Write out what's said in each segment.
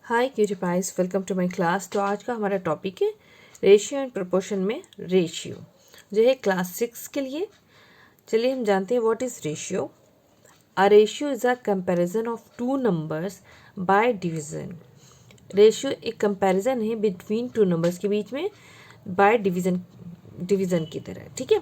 हाय क्यूरीपाइज, welcome to my class. तो आज का हमारा टॉपिक है रेशियो एंड प्रोपोर्शन में रेशियो जो है क्लास 6 के लिए। चलिए हम जानते हैं what is ratio. A ratio is a comparison of two numbers by division. Ratio एक कंपैरिजन है बिटवीन टू नंबर्स के बीच में बाय डिवीज़न की तरह, ठीक है।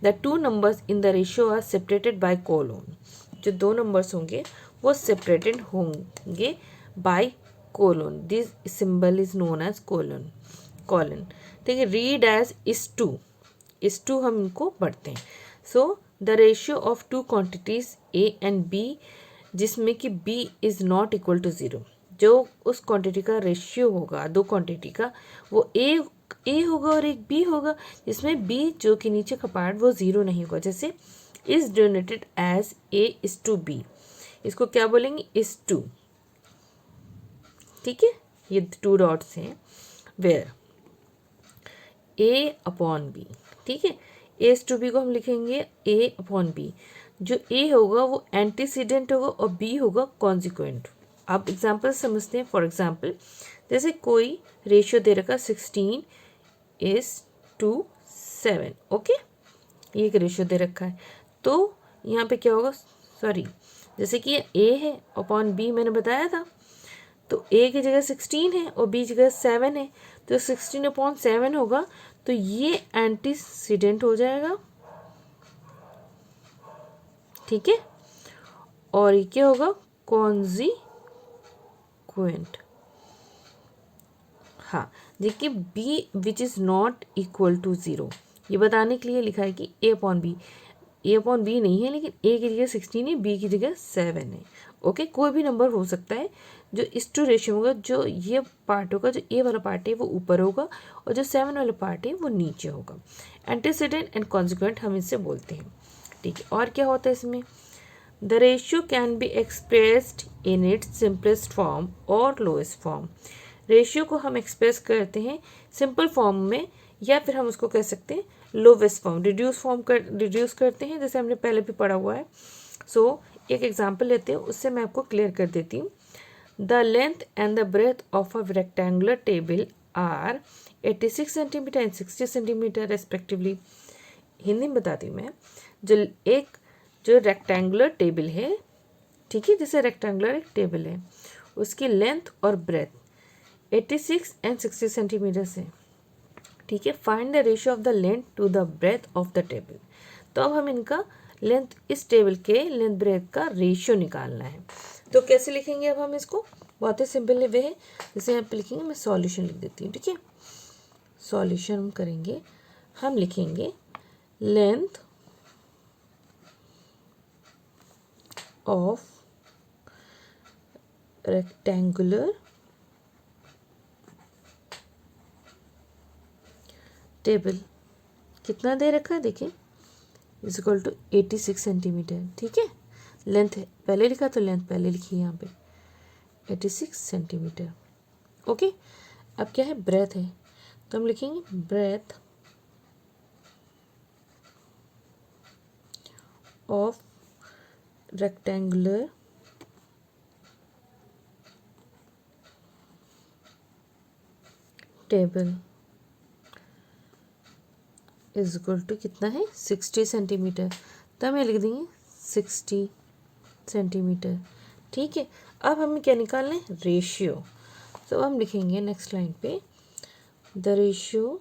The two numbers in the ratio are separated by colon. जो दो नंबर्स होंगे वो सेपरेटेड होंगे by colon. This symbol is known as colon. ठीक है। रीड एज इस टू हम इनको पढ़ते हैं। So the ratio of two quantities A and B, जिसमें कि B is not equal to zero. जो उस क्वांटिटी का रेशियो होगा दो क्वांटिटी का, वो ए होगा और एक बी होगा, जिसमें बी जो कि नीचे का पार्ट वो ज़ीरो नहीं होगा। जैसे is donated as A is to B, इसको क्या बोलेंगे? Is to. ठीक है, ये टू डॉट्स हैं। वेयर ए अपॉन बी, ठीक है। ए टू बी को हम लिखेंगे ए अपॉन बी। जो ए होगा वो एंटीसीडेंट होगा और बी होगा कॉन्सिक्वेंट। आप एग्जाम्पल समझते हैं। फॉर एग्जाम्पल, जैसे कोई रेशियो दे रखा 16:7, ओके। ये एक रेशियो दे रखा है, तो यहाँ पे क्या होगा? सॉरी, जैसे कि ए है अपॉन बी मैंने बताया था, तो ए की जगह 16 है और बी की जगह 7 है, तो 16/7 होगा। तो ये एंटीसीडेंट हो जाएगा, ठीक है। और ये क्या होगा? कॉन्जिक्वेंट। हाँ, देखिए B which is not equal to zero, ये बताने के लिए लिखा है कि A upon B. A upon B नहीं है, लेकिन ए की जगह 16 है, बी की जगह 7 है। ओके, कोई भी नंबर हो सकता है। जो इस टू रेशियो होगा, जो ये पार्ट होगा, जो ए वाला पार्ट है वो ऊपर होगा और जो 7 वाला पार्ट है वो नीचे होगा। एंटीसीडेंट एंड कॉन्सिक्वेंट हम इससे बोलते हैं, ठीक है। और क्या होता है इसमें? The ratio can be expressed in its simplest form और लोएस्ट फॉर्म। रेशियो को हम एक्सप्रेस करते हैं सिंपल फॉर्म में, या फिर हम उसको कह सकते हैं लोवेस्ट फॉर्म, रिड्यूस करते हैं, जैसे हमने पहले भी पढ़ा हुआ है। सो एक एग्जांपल लेते हैं, उससे मैं आपको क्लियर कर देती हूँ। The length and the breadth of a rectangular table are 86 centimetre and 60 centimetre respectively. Hindi में बताती हूँ मैं। जो रेक्टेंगुलर टेबल है, ठीक है, जैसे रेक्टेंगुलर एक टेबल है, उसकी लेंथ और ब्रेथ 86 एंड 60 सेंटीमीटर से, ठीक है। Find the ratio of the length to the breadth of the table. तो अब हम इनका लेंथ, इस टेबल के लेंथ ब्रेथ का रेशियो निकालना है। तो कैसे लिखेंगे अब हम इसको? बहुत ही सिंपल वे है। जैसे यहाँ पे लिखेंगे, मैं सॉल्यूशन लिख देती हूँ, ठीक है। सॉल्यूशन हम करेंगे, हम लिखेंगे लेंथ ऑफ रेक्टेंगुलर टेबल, कितना दे रखा है देखिए, इज इक्वल टू 86 सेंटीमीटर, ठीक है। लेंथ पहले लिखा तो लेंथ पहले लिखी है यहाँ पे 86 सेंटीमीटर, ओके। अब क्या है? ब्रेथ है, तो हम लिखेंगे breadth of rectangular table is equal to कितना है? 60 सेंटीमीटर। तो हमें लिख देंगे 60 सेंटीमीटर, ठीक है। अब हमें क्या निकालना है? रेशियो। तो हम लिखेंगे नेक्स्ट लाइन पे, the ratio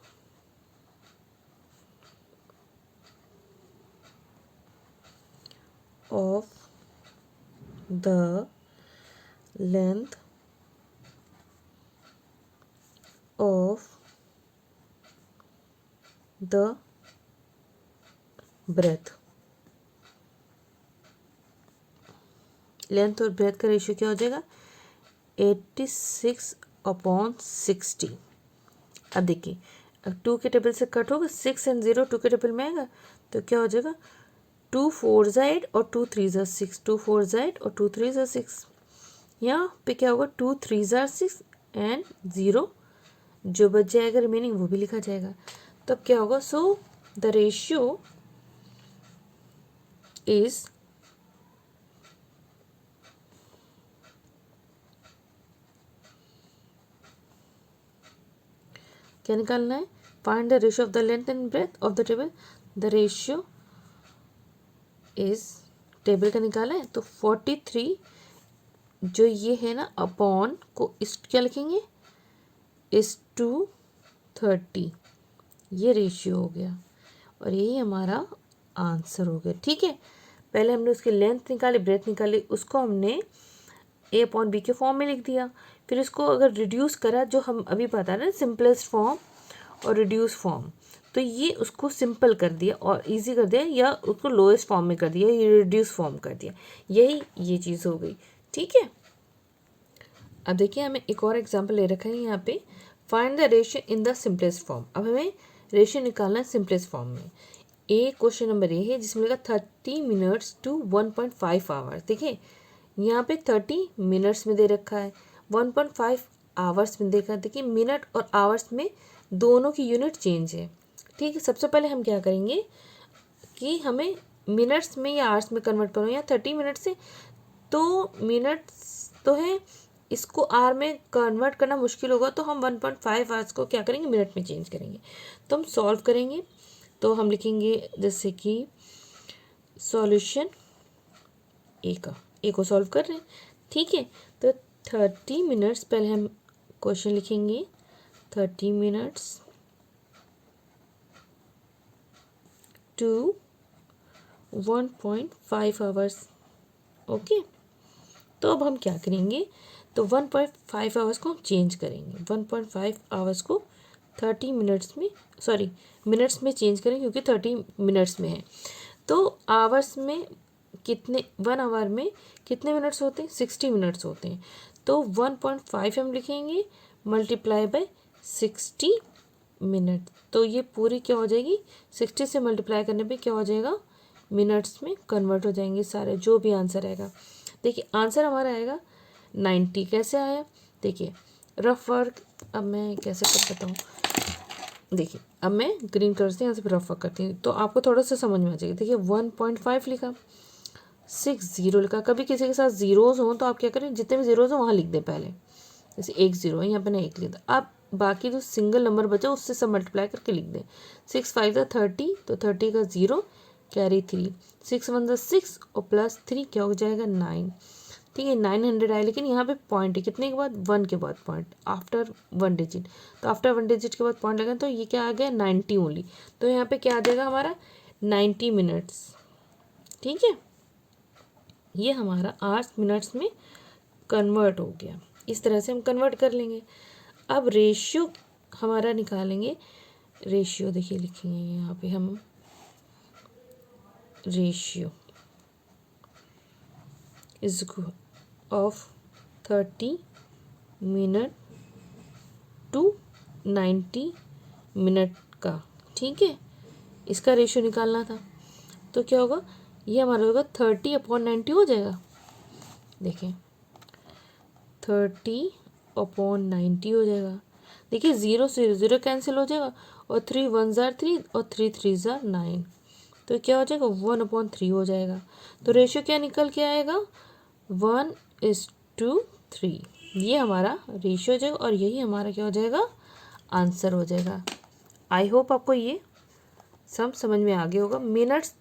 of the length of the breadth. Length और ब्रेथ का रेशियो क्या हो जाएगा? 86/60। अब देखिए, अब 2 के टेबल से कट होगा, 6 एंड 0 2 के टेबल में आएगा, तो क्या हो जाएगा? 2 4 8 और 2 3 6, 2 4 8 और 2 3 6। यहाँ पे क्या होगा? 2 3 6 एंड 0 जो बच जाएगा रिमेनिंग वो भी लिखा जाएगा। तो अब क्या होगा? सो द रेशियो इज 86/60 क्या निकालना है, find the ratio of the length and breadth of the table. The ratio is, table का निकाला है तो 43 जो ये है ना अपॉन को इस क्या लिखेंगे, इस टू 30, ये रेशियो हो गया और यही हमारा आंसर हो गया। ठीक है, पहले हमने उसकी लेंथ निकाली, ब्रेथ निकाली, उसको हमने ए अपॉन बी के फॉर्म में लिख दिया। फिर इसको अगर रिड्यूस करा, जो हम अभी बता रहे हैं सिंपलेस्ट फॉर्म और रिड्यूस फॉर्म, तो ये उसको सिंपल कर दिया और इजी कर दिया, या उसको लोएस्ट फॉर्म में कर दिया, ये रिड्यूस फॉर्म कर दिया, यही ये चीज़ हो गई। ठीक है, अब देखिए हमें एक और एग्जांपल ले रखा है यहाँ पे, find the ratio in the simplest form. अब हमें रेशियो निकालना है सिंपलेस्ट फॉर्म में। ए क्वेश्चन नंबर ए है जिसमें लिखा 30 मिनट्स टू 1.5 आवर्स। देखिए यहाँ पे 30 मिनट्स में दे रखा है, 1.5 आवर्स में देखा। देखिए मिनट और आवर्स में दोनों की यूनिट चेंज है। ठीक है, सबसे पहले हम क्या करेंगे कि हमें मिनट्स में या आवर्स में कन्वर्ट करो, या 30 मिनट से तो मिनट्स तो है, इसको आर में कन्वर्ट करना मुश्किल होगा, तो हम 1.5 आवर्स को क्या करेंगे, मिनट में चेंज करेंगे। तो हम सॉल्व करेंगे, तो हम लिखेंगे जैसे कि सॉल्यूशन ए को सॉल्व कर रहे हैं। ठीक है, तो 30 मिनट्स, पहले हम क्वेश्चन लिखेंगे 30 मिनट्स टू 1.5 आवर्स। ओके, तो अब हम क्या करेंगे, तो 1.5 आवर्स को हम चेंज करेंगे, 1.5 आवर्स को 30 मिनट्स में, सॉरी मिनट्स में चेंज करेंगे क्योंकि 30 मिनट्स में है। तो आवर्स में कितने, 1 आवर में कितने मिनट्स होते हैं, 60 मिनट्स होते हैं। तो 1.5 हम लिखेंगे मल्टीप्लाई बाय 60 मिनट, तो ये पूरी क्या हो जाएगी, 60 से मल्टीप्लाई करने पे क्या हो जाएगा, मिनट्स में कन्वर्ट हो जाएंगे सारे, जो भी आंसर आएगा। देखिए आंसर हमारा आएगा 90। कैसे आया, देखिए रफ वर्क, अब मैं कैसे कर बताऊँ, देखिए अब मैं ग्रीन कलर से यहाँ से रफ वर्क करती हूँ तो आपको थोड़ा सा समझ में आ जाएगी। देखिए 1.5 लिखा, 60 लिखा। कभी किसी के साथ जीरोज़ हों तो आप क्या करें, जितने भी जीरोज़ हों वहाँ लिख दें पहले, जैसे 1 0 है यहाँ पे ना 1 लिख दो। आप बाकी जो सिंगल नंबर बचा उससे सब मल्टीप्लाई करके लिख दें। 6 5 30, तो 30 का 0 कैरी 3, 6 1 6 और प्लस 3 क्या हो जाएगा 9। ठीक है, 900 आए, लेकिन यहाँ पे पॉइंट है कितने के बाद, 1 के बाद पॉइंट, आफ्टर 1 डिजिट, तो आफ्टर 1 डिजिट के बाद पॉइंट लगा, तो ये क्या आ गया 90 ओनली। तो यहाँ पे क्या आ जाएगा हमारा 90 मिनट्स। ठीक है, ये हमारा 8 मिनट्स में कन्वर्ट हो गया। इस तरह से हम कन्वर्ट कर लेंगे। अब रेशियो हमारा निकालेंगे, रेशियो देखिए लिखेंगे यहाँ पे हम, ratio is of 30 minute to 90 minute का। ठीक है, इसका रेशियो निकालना था, तो क्या होगा, ये हमारा होगा 30 अपॉन 90 हो जाएगा। देखिए 30 अपॉन 90 हो जाएगा। देखिए 0 से 0 कैंसिल हो जाएगा, और 3 1 ज़ार 3 और 3 3 ज़ार 9, तो क्या हो जाएगा 1/3 हो जाएगा। तो रेशियो क्या निकल के आएगा, 1:3। ये हमारा रेशियो हो जाएगा और यही हमारा क्या हो जाएगा, आंसर हो जाएगा। आई होप आपको ये सब समझ में आ गया होगा। मिनट्स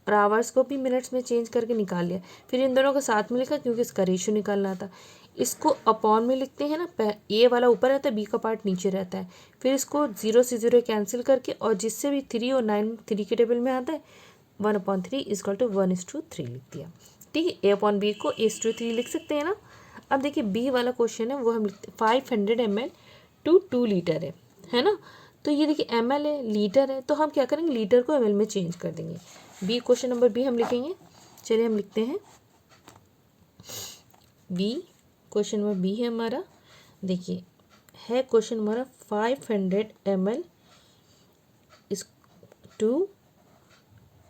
और आवर्स को भी मिनट्स में चेंज करके निकाल लिया, फिर इन दोनों को साथ में लिखा क्योंकि इसका रेशियो निकालना था। इसको अपॉन में लिखते हैं ना, ए वाला ऊपर रहता है, बी का पार्ट नीचे रहता है। फिर इसको 0 से 0 कैंसिल करके, और जिससे भी 3 और 9 3 के टेबल में आता है, 1/3 इक्वल टू 1:3 लिख दिया। ठीक है, ए अपॉन बी को A/3 लिख सकते हैं ना। अब देखिए बी वाला क्वेश्चन है, वो हम लिखते 500 ml टू 2 लीटर है ना। तो ये देखिए ml है, लीटर है, तो हम क्या करेंगे, लीटर को ml में चेंज कर देंगे। बी क्वेश्चन नंबर बी हम लिखेंगे, चलिए हम लिखते हैं बी। क्वेश्चन नंबर बी है हमारा, देखिए है क्वेश्चन हमारा 500 ml इस टू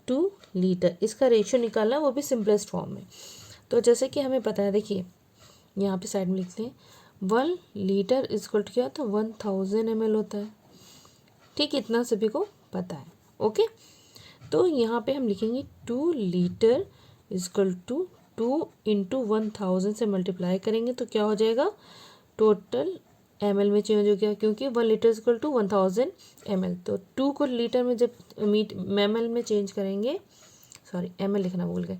2 लीटर, इसका रेशियो निकालना, वो भी सिंपलेस्ट फॉर्म में। तो जैसे कि हमें पता है, देखिए यहाँ पे साइड में लिखते हैं 1 लीटर इक्वल टू क्या होता है, 1000 ml होता है। ठीक, इतना सभी को पता है। ओके, तो यहाँ पे हम लिखेंगे 2 लीटर इक्वल टू 2 × 1000 से मल्टीप्लाई करेंगे तो क्या हो जाएगा, टोटल ml में चेंज हो गया, क्योंकि 1 litre is equal to 1000 ml। तो 2 को लीटर में जब ml में चेंज करेंगे, सॉरी ml लिखना भूल गए,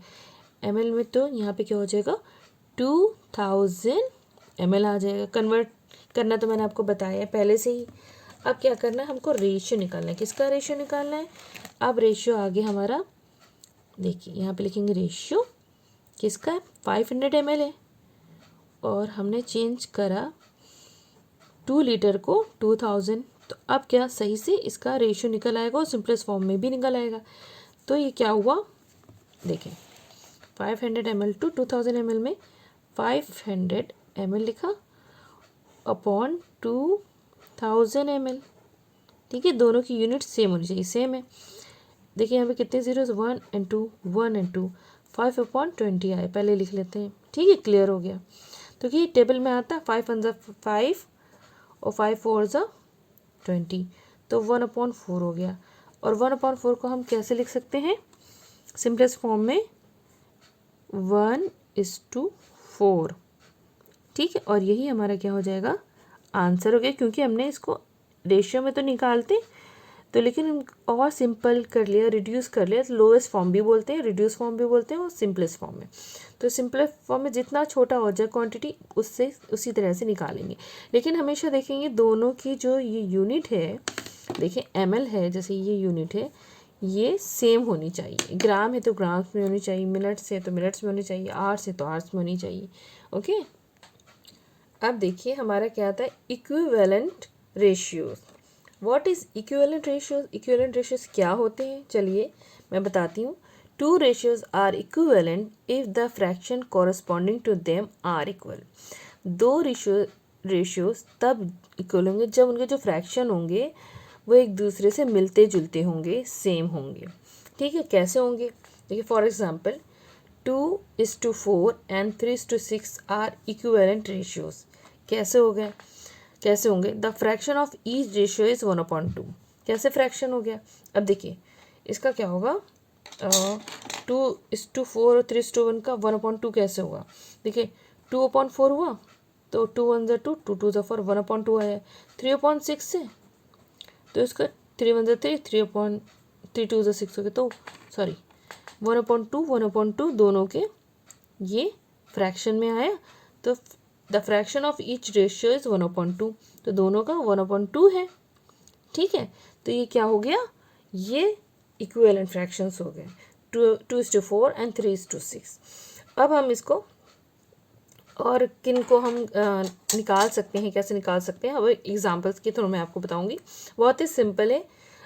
ml में, तो यहाँ पे क्या हो जाएगा 2000 ml आ जाएगा। कन्वर्ट करना तो मैंने आपको बताया है पहले से ही। अब क्या करना है, हमको रेशियो निकालना है। किसका रेशियो निकालना है? अब रेशियो आगे हमारा देखिए, यहाँ पे लिखेंगे रेशियो किसका है, 500 ml है, और हमने चेंज करा 2 लीटर को 2000। तो अब क्या सही से इसका रेशियो निकल आएगा और सिंपलेस्ट फॉर्म में भी निकल आएगा। तो ये क्या हुआ, देखें 500 ml टू 2000 ml में 500 ml लिखा अपॉन 2000 ml। ठीक है, दोनों की यूनिट सेम होनी चाहिए, सेम है। देखिए यहाँ पे कितने जीरोस, 1 and 2, 1 and 2, 5/20 आए, पहले लिख लेते हैं। ठीक है, क्लियर हो गया। तो कि टेबल में आता है 5 1 5 और 5 4 20, तो 1/4 हो गया। और 1/4 को हम कैसे लिख सकते हैं, सिंपलेस्ट फॉर्म में 1:4। ठीक है, और यही हमारा क्या हो जाएगा, आंसर हो गया, क्योंकि हमने इसको रेशियो में तो निकालते तो, लेकिन और सिंपल कर लिया, रिड्यूस कर लिया। लोएस्ट फॉर्म भी बोलते हैं, रिड्यूस फॉर्म भी बोलते हैं, और सिंपलेस्ट फॉर्म में। तो सिंपलेस्ट फॉर्म में जितना छोटा हो जाए क्वांटिटी, उससे उसी तरह से निकालेंगे। लेकिन हमेशा देखेंगे दोनों की जो ये यूनिट है, देखें ml है, जैसे ये यूनिट है, ये सेम होनी चाहिए। ग्राम है तो ग्राम्स में होनी चाहिए, मिनट्स है तो मिनट्स में होनी चाहिए, आवर्स है तो आवर्स में होनी चाहिए। ओके, अब देखिए हमारा क्या आता है, equivalent ratios. What is equivalent ratios? Equivalent ratios क्या होते हैं, चलिए मैं बताती हूँ। Two ratios are equivalent if the fraction corresponding to them are equal. दो रेशियोज तब इक्वल होंगे जब उनके जो फ्रैक्शन होंगे वो एक दूसरे से मिलते जुलते होंगे, सेम होंगे। ठीक है, कैसे होंगे, देखिए for example 2:4 and 3:6 are equivalent ratios. कैसे हो गए, कैसे होंगे, the fraction of each ratio is 1/2। कैसे फ्रैक्शन हो गया, अब देखिए इसका क्या होगा, 2:4 और 3:1 का 1/2 कैसे हुआ, देखिए 2/4 हुआ, तो 2 1 2, 2 2 4, 1/2 आया। 3/6 से, तो इसका 3 1 3, 3 2 6 हो गया, तो सॉरी 1/2 दोनों के ये फ्रैक्शन में आया। तो the fraction of each ratio is 1/2, तो दोनों का 1/2 है। ठीक है, तो ये क्या हो गया, ये इक्विवेलेंट फ्रैक्शंस हो गए, 2:4 एंड 3:6। अब हम इसको और किन को हम निकाल सकते हैं, कैसे निकाल सकते हैं, अब एग्जांपल्स के थ्रू मैं आपको बताऊंगी। बहुत ही सिंपल है,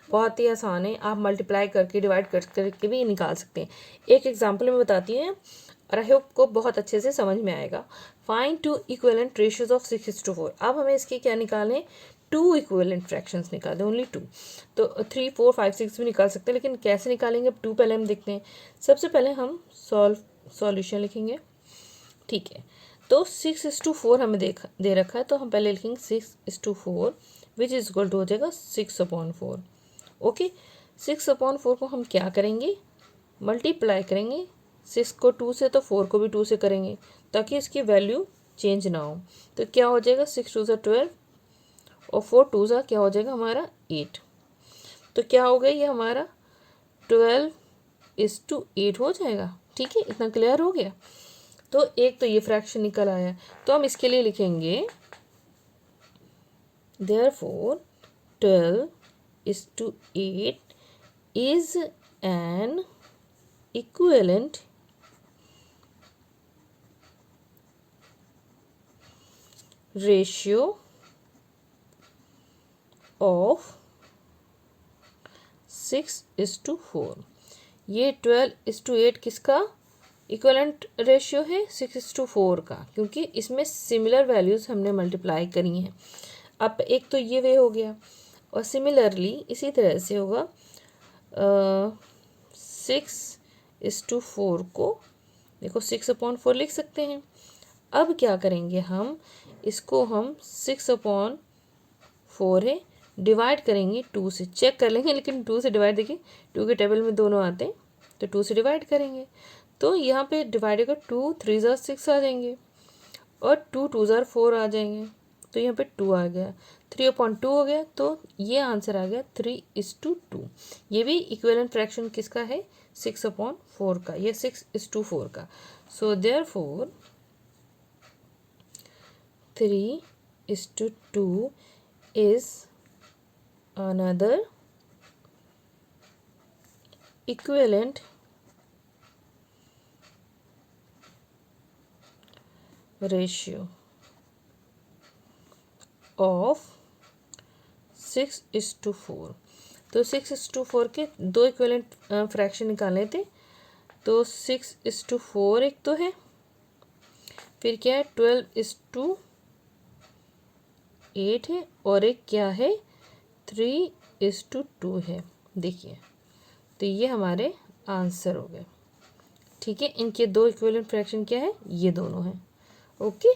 बहुत ही आसान है, आप मल्टीप्लाई करके डिवाइड करके भी निकाल सकते हैं। एक एग्जांपल मैं बताती हूँ और आई होप को बहुत अच्छे से समझ में आएगा। Find two equivalent ratios of 6:4। अब हमें इसके क्या निकालने, 2 इक्विवेलेंट फ्रैक्शंस निकालते हैं, ओनली 2। तो 3 4 5 6 भी निकाल सकते हैं, लेकिन कैसे निकालेंगे, अब 2 पहले हम देखते हैं। सबसे पहले हम सॉल्यूशन लिखेंगे। ठीक है, तो 6:4 हमें दे रखा है, तो हम पहले लिखेंगे 6:4 विच इज इक्वल टू हो जाएगा 6/4। ओके, 6/4 को हम क्या करेंगे, मल्टीप्लाई करेंगे। 6 को 2 से, तो 4 को भी 2 से करेंगे, ताकि इसकी वैल्यू चेंज ना हो। तो क्या हो जाएगा, 6 2 12 और 4 2 क्या हो जाएगा हमारा 8। तो क्या हो गया, ये हमारा 12:8 हो जाएगा। ठीक है, इतना क्लियर हो गया। तो एक तो ये फ्रैक्शन निकल आया, तो हम इसके लिए लिखेंगे therefore 12:8 is an equivalent ratio of 6:4। ये 12:8 किसका इक्वलेंट रेशियो है, 6:4 का, क्योंकि इसमें सिमिलर वैल्यूज़ हमने मल्टीप्लाई करी हैं। अब एक तो ये वे हो गया, और सिमिलरली इसी तरह से होगा 6:4 को, देखो 6/4 लिख सकते हैं। अब क्या करेंगे, हम इसको हम 6/4 है, डिवाइड करेंगे 2 से, चेक कर लेंगे, लेकिन 2 से डिवाइड, देखिए 2 के टेबल में दोनों आते हैं, तो 2 से डिवाइड करेंगे, तो यहाँ पे डिवाइड होगा 2 3 6 आ जाएंगे, और 2 2 4 आ जाएंगे, तो यहाँ पे 2 आ गया, 3/2 हो गया, तो ये आंसर आ गया 3:2। ये भी इक्विवेलेंट फ्रैक्शन किसका है, 6/4 का, ये 6:4 का। So therefore 3:2 is another equivalent ratio of 6:4। तो 6:4 के दो इक्विवेलेंट फ्रैक्शन निकालने थे, तो 6:4 एक तो है, फिर क्या है 12:8 है, और एक क्या है 3:2 है। देखिए, तो ये हमारे आंसर हो गए। ठीक है, इनके दो इक्विवेलेंट फ्रैक्शन क्या है, ये दोनों हैं। Okay,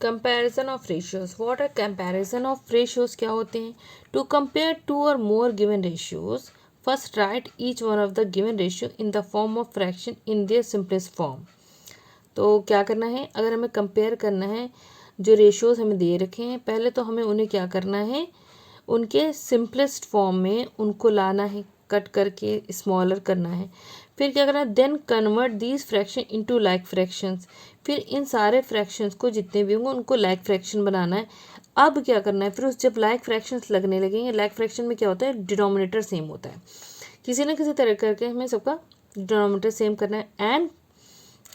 comparison of ratios. What are comparison of ratios, क्या होते हैं, टू कंपेयर 2 और more given ratios, first write each one of the given ratio in the form of fraction in their simplest form. तो क्या करना है, अगर हमें कंपेयर करना है, जो रेशियोज हमें दे रखे हैं, पहले तो हमें उन्हें क्या करना है, उनके सिंपलेस्ट फॉर्म में उनको लाना है, कट करके स्मॉलर करना है। फिर क्या करना है, then convert these fraction into like fractions. फिर इन सारे फ्रैक्शंस को जितने भी होंगे उनको लाइक फ्रैक्शन बनाना है। अब क्या करना है, फिर उस जब लाइक फ्रैक्शंस लगने लगेंगे, लाइक फ्रैक्शन में क्या होता है, डिनोमिनेटर सेम होता है, किसी न किसी तरह करके हमें सबका डिनोमिनेटर सेम करना है, एंड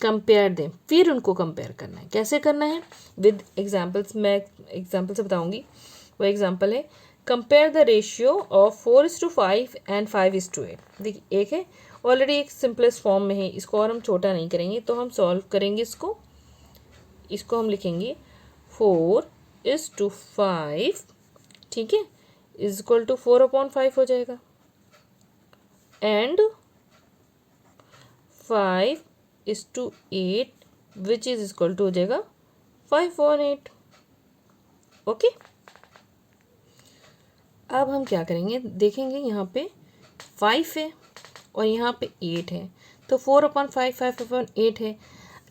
कंपेयर दें। फिर उनको कंपेयर करना है, कैसे करना है, विद एग्जाम्पल्स। मैं एग्जाम्पल से बताऊंगी। वो एग्जाम्पल है, compare the ratio of 4:5 and 5:8। देखिए, एक है ऑलरेडी एक सिंपलेस्ट फॉर्म में है, इसको और हम छोटा नहीं करेंगे, तो हम सॉल्व करेंगे इसको हम लिखेंगे 4:5, ठीक है, इज इक्वल टू 4/5 हो जाएगा, and 5:8 which is equal to हो जाएगा 5/8। ओके, अब हम क्या करेंगे, देखेंगे यहाँ पे 5 है और यहाँ पे 8 है, तो 4/5 5/8 है,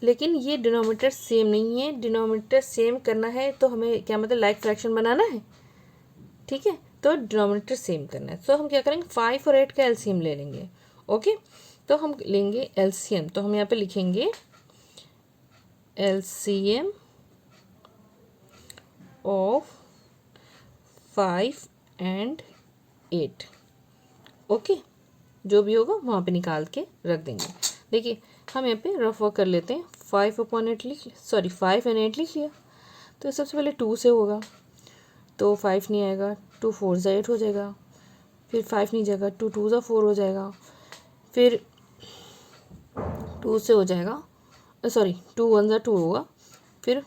लेकिन ये डिनोमिनेटर सेम नहीं है। डिनोमिनेटर सेम करना है तो हमें क्या मतलब लाइक फ्रैक्शन बनाना है, ठीक है, तो डिनोमिनेटर सेम करना है। तो हम क्या करेंगे, 5 और 8 का एलसीएम ले लेंगे। ओके, तो हम लेंगे एलसीएम, तो हम यहाँ पे लिखेंगे एलसीएम ऑफ 5 एंड 8। ओके, जो भी होगा वहाँ पे निकाल के रख देंगे। देखिए, हम यहाँ पे रफ वर्क कर लेते हैं। 5/8 5 एंड 8 लिख लिया, तो सबसे पहले 2 से होगा, तो 5 नहीं आएगा, 2 4 ज़ा 8 हो जाएगा, फिर 5 नहीं जाएगा, 2 2 ज़ा 4 हो जाएगा, फिर 2 से हो जाएगा, 2 1 ज़ा 2 होगा, फिर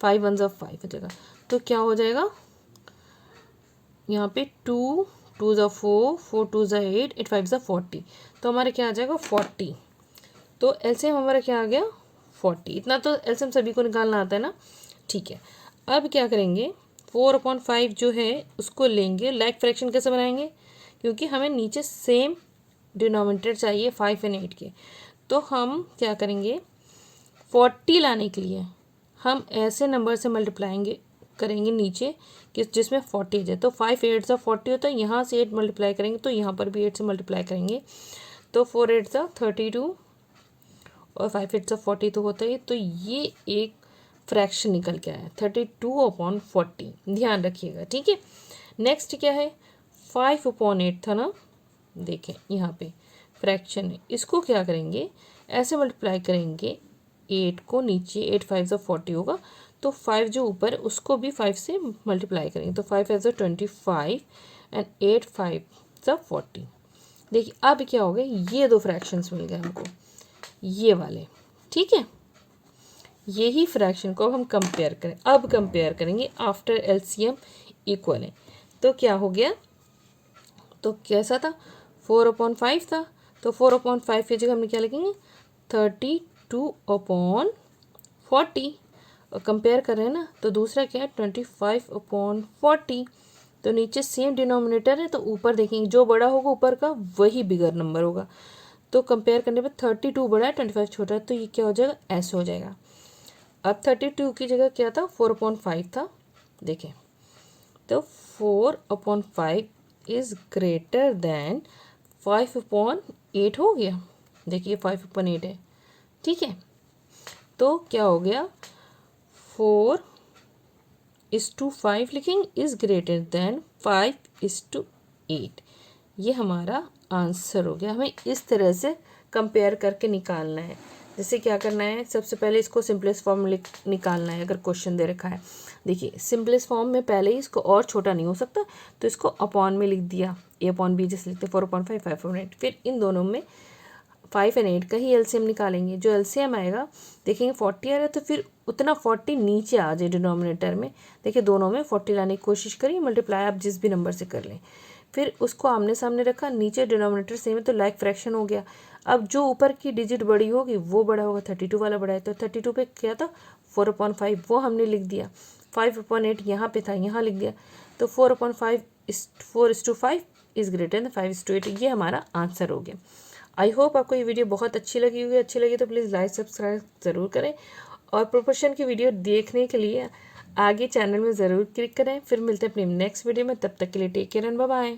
5 1 ज़ा 5 हो जाएगा, तो क्या हो जाएगा यहाँ पे 2 2 ज़ा 4 4 2 ज़ा 8 8 5 ज़ा 40, तो हमारे क्या आ जाएगा 40। तो एलसीएम हमारा क्या आ गया 40। इतना तो एलसीएम सभी को निकालना आता है ना, ठीक है। अब क्या करेंगे, 4/5 जो है उसको लेंगे, लाइक फ्रैक्शन कैसे बनाएंगे, क्योंकि हमें नीचे सेम डिनोमिनेटर चाहिए 5 एंड 8 के, तो हम क्या करेंगे 40 लाने के लिए हम ऐसे नंबर से मल्टीप्लाइंगे करेंगे नीचे कि जिसमें 40 जाए, तो 5 8 ज़ा 40 होता है, यहाँ से 8 मल्टीप्लाई करेंगे तो यहाँ पर भी 8 से मल्टीप्लाई करेंगे, तो 4 8 ज़ा 32 और 5 8 ज़ा 40 तो होता है, तो ये एक फ्रैक्शन निकल के आया 32/40, ध्यान रखिएगा, ठीक है। नेक्स्ट क्या है 5/8 था ना, देखें यहाँ पे फ्रैक्शन है, इसको क्या करेंगे ऐसे मल्टीप्लाई करेंगे, 8 को नीचे 8 5 ज़ा 40 होगा, तो 5 जो ऊपर है उसको भी 5 से मल्टीप्लाई करेंगे, तो 5 5 ज़ा 25 एंड 8 5 ज़ा 40। देखिए, अब क्या हो गया, ये दो फ्रैक्शंस मिल गए हमको, ये वाले, ठीक है। यही फ्रैक्शन को हम कंपेयर करें, अब कंपेयर करेंगे आफ्टर एलसीएम इक्वल है, तो क्या हो गया, तो कैसा था 4/5 था, तो 4/5 की जगह हमने क्या लिखेंगे 32/40, और कंपेयर कर रहे हैं ना, तो दूसरा क्या है 25/40, तो नीचे सेम डिनोमिनेटर है, तो ऊपर देखेंगे जो बड़ा होगा ऊपर का वही बिगर नंबर होगा, तो कंपेयर करने पे 32 बड़ा है 25 छोटा है, तो ये क्या हो जाएगा ऐसे हो जाएगा। अब 32 की जगह क्या था, 4/5 था। देखें तो 4/5 इज़ ग्रेटर देन 5/8 हो गया। देखिए 5/8 है, ठीक है। तो क्या हो गया, 4:5 लिखेंगे, इज़ ग्रेटर देन 5:8। ये हमारा आंसर हो गया। हमें इस तरह से कंपेयर करके निकालना है। जैसे क्या करना है, सबसे पहले इसको सिंपलेस्ट फॉर्म में निकालना है। अगर क्वेश्चन दे रखा है, देखिए सिंपलेस्ट फॉर्म में पहले ही इसको और छोटा नहीं हो सकता, तो इसको अपॉन में लिख दिया, a/b जैसे लिखते 4/5 5/8। फिर इन दोनों में 5 और 8 का ही एलसीएम निकालेंगे। जो एलसीएम आएगा, देखेंगे 40 आ रहा है तो फिर उतना 40 नीचे आ जाए डिनोमिनेटर में। देखिए दोनों में 40 लाने की कोशिश करिए, मल्टीप्लाई आप जिस भी नंबर से कर लें। फिर उसको आमने सामने रखा, नीचे डिनोमिनेटर सेम है तो लाइक फ्रैक्शन हो गया। अब जो ऊपर की डिजिट बड़ी होगी वो बड़ा होगा, 32 वाला बड़ा है तो 32 पे क्या था 4/5, वो हमने लिख दिया। 5/8 यहाँ पे था, यहाँ लिख दिया। तो 4/5 4:5 इज़ ग्रेटर देन 5:8। ये हमारा आंसर हो गया। आई होप आपको ये वीडियो बहुत अच्छी लगी होगी। अच्छी लगी तो प्लीज़ लाइक सब्सक्राइब ज़रूर करें, और प्रोपोर्शन की वीडियो देखने के लिए आगे चैनल में ज़रूर क्लिक करें। फिर मिलते हैं अपनी नेक्स्ट वीडियो में, तब तक के लिए take care and bye bye.